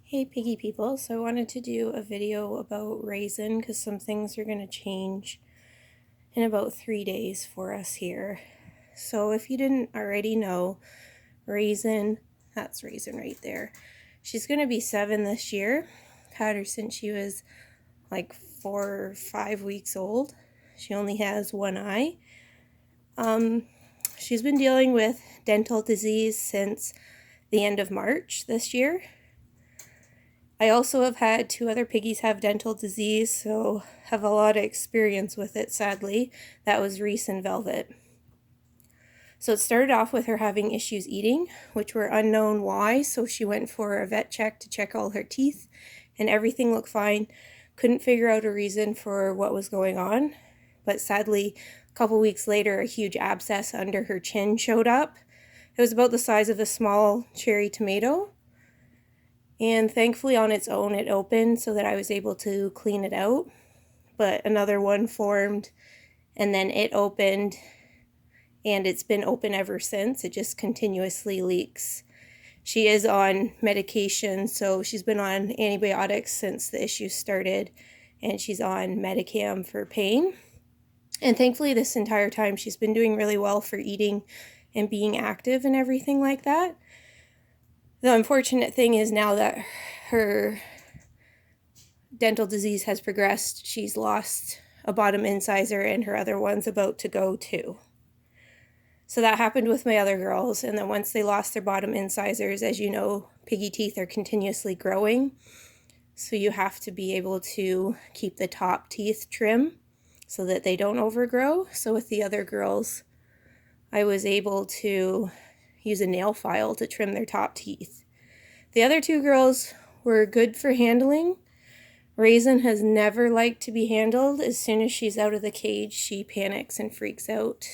Hey piggy people, so I wanted to do a video about Raisin because some things are going to change in about 3 days for us here. So if you didn't already know, Raisin, that's Raisin right there, she's going to be 7 this year. Had her since she was like 4 or 5 weeks old. She only has one eye. She's been dealing with dental disease since the end of March this year. I also have had 2 other piggies have dental disease, so have a lot of experience with it, sadly. That was Reese and Velvet. So it started off with her having issues eating, which were unknown why, so she went for a vet check to check all her teeth, and everything looked fine. Couldn't figure out a reason for what was going on, but sadly, a couple weeks later, a huge abscess under her chin showed up. It was about the size of a small cherry tomato. And thankfully on its own it opened so that I was able to clean it out. But another one formed and then it opened and it's been open ever since. It just continuously leaks. She is on medication, so she's been on antibiotics since the issue started, and she's on Medicam for pain. And thankfully this entire time she's been doing really well for eating and being active and everything like that. The unfortunate thing is now that her dental disease has progressed, she's lost a bottom incisor and her other one's about to go too. So that happened with my other girls, and then once they lost their bottom incisors, as you know, piggy teeth are continuously growing. So you have to be able to keep the top teeth trim so that they don't overgrow. So with the other girls, I was able to use a nail file to trim their top teeth. The other 2 girls were good for handling. Raisin has never liked to be handled. As soon as she's out of the cage, she panics and freaks out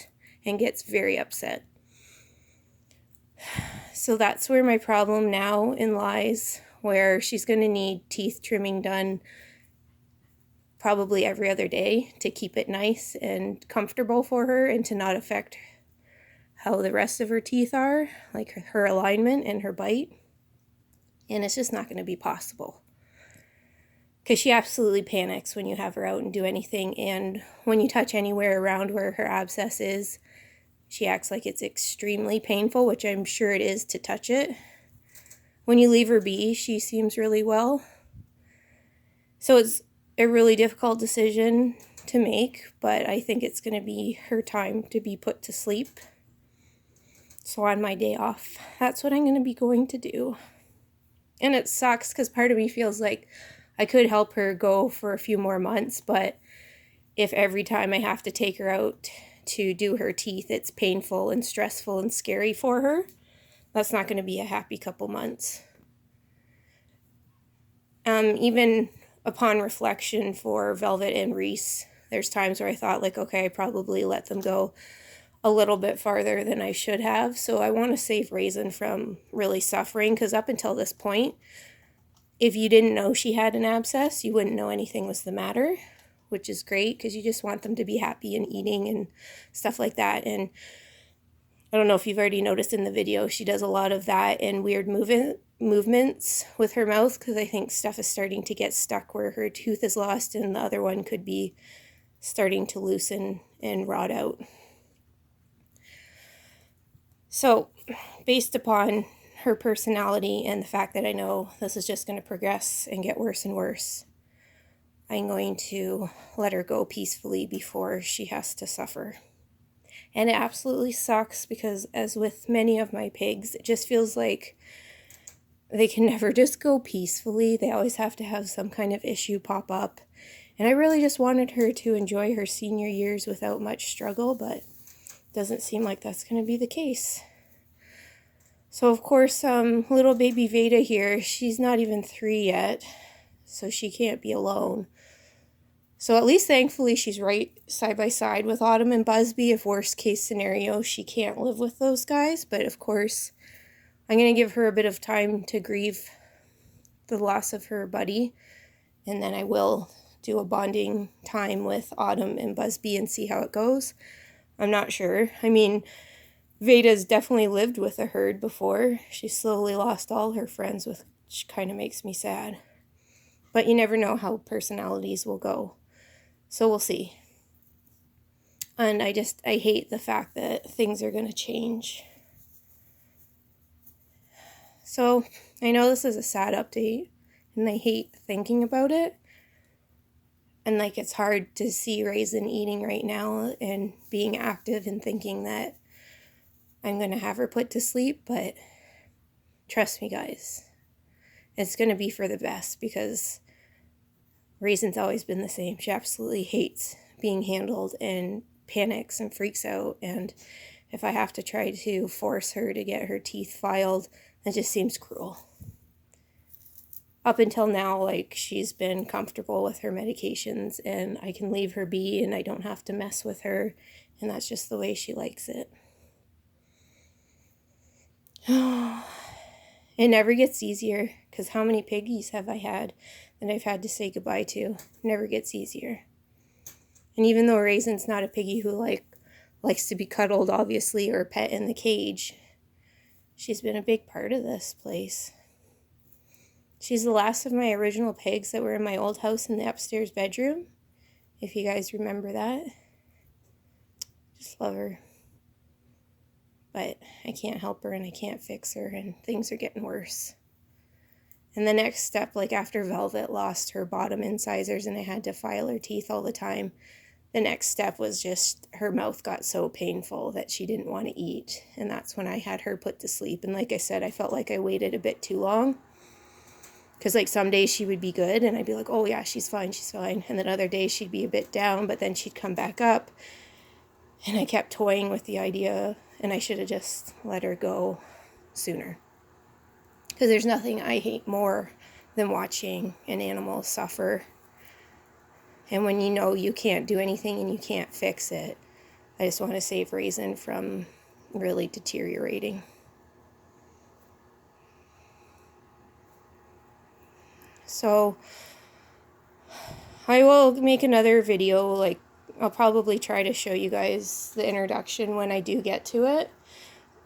and gets very upset. So that's where my problem now lies, where she's going to need teeth trimming done probably every other day to keep it nice and comfortable for her and to not affect how the rest of her teeth are, like her alignment and her bite. And it's just not going to be possible. Because she absolutely panics when you have her out and do anything. And when you touch anywhere around where her abscess is, she acts like it's extremely painful, which I'm sure it is to touch it. When you leave her be, she seems really well. So it's a really difficult decision to make, but I think it's going to be her time to be put to sleep. So on my day off, that's what I'm going to be going to do. And it sucks because part of me feels like I could help her go for a few more months, but if every time I have to take her out to do her teeth, it's painful and stressful and scary for her, that's not going to be a happy couple months. Even upon reflection for Velvet and Reese, there's times where I thought like, okay, I probably let them go a little bit farther than I should have. So I want to save Raisin from really suffering, because up until this point, if you didn't know she had an abscess, you wouldn't know anything was the matter, which is great because you just want them to be happy and eating and stuff like that. And I don't know if you've already noticed in the video, she does a lot of that and weird movements with her mouth, because I think stuff is starting to get stuck where her tooth is lost and the other one could be starting to loosen and rot out. So, based upon her personality and the fact that I know this is just going to progress and get worse and worse, I'm going to let her go peacefully before she has to suffer. And it absolutely sucks because, as with many of my pigs, it just feels like they can never just go peacefully. They always have to have some kind of issue pop up. And I really just wanted her to enjoy her senior years without much struggle, but doesn't seem like that's going to be the case. So of course, little baby Veda here, she's not even 3 yet, so she can't be alone. So at least thankfully she's right side by side with Autumn and Busby. If worst case scenario, she can't live with those guys, but of course I'm going to give her a bit of time to grieve the loss of her buddy, and then I will do a bonding time with Autumn and Busby and see how it goes. I'm not sure. I mean, Veda's definitely lived with a herd before. She slowly lost all her friends with which kind of makes me sad. But you never know how personalities will go. So we'll see. And I hate the fact that things are going to change. So I know this is a sad update, and I hate thinking about it. And like, it's hard to see Raisin eating right now and being active and thinking that I'm going to have her put to sleep. But trust me, guys, it's going to be for the best, because Raisin's always been the same. She absolutely hates being handled and panics and freaks out. And if I have to try to force her to get her teeth filed, that just seems cruel. Up until now, like, she's been comfortable with her medications, and I can leave her be, and I don't have to mess with her, and that's just the way she likes it. It never gets easier, because how many piggies have I had that I've had to say goodbye to? It never gets easier. And even though Raisin's not a piggy who likes to be cuddled, obviously, or pet in the cage, she's been a big part of this place. She's the last of my original pigs that were in my old house in the upstairs bedroom, if you guys remember that. Just love her. But I can't help her, and I can't fix her, and things are getting worse. And the next step, like after Velvet lost her bottom incisors and I had to file her teeth all the time, the next step was just her mouth got so painful that she didn't want to eat. And that's when I had her put to sleep. And like I said, I felt like I waited a bit too long. Because like some days she would be good and I'd be like, oh yeah, she's fine, she's fine. And then other days she'd be a bit down, but then she'd come back up. And I kept toying with the idea, and I should have just let her go sooner. Because there's nothing I hate more than watching an animal suffer. And when you know you can't do anything and you can't fix it, I just want to save Raisin from really deteriorating. So I will make another video. Like, I'll probably try to show you guys the introduction when I do get to it.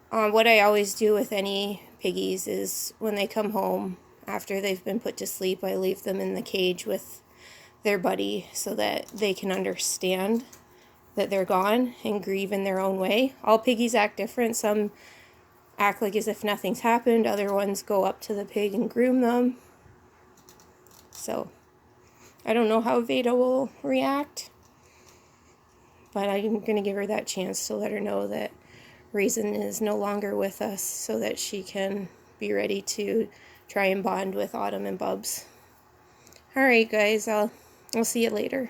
What I always do with any piggies is when they come home after they've been put to sleep, I leave them in the cage with their buddy so that they can understand that they're gone and grieve in their own way. All piggies act different. Some act like as if nothing's happened. Other ones go up to the pig and groom them. So I don't know how Veda will react, but I'm going to give her that chance to let her know that Raisin is no longer with us so that she can be ready to try and bond with Autumn and Bubs. Alright guys, I'll see you later.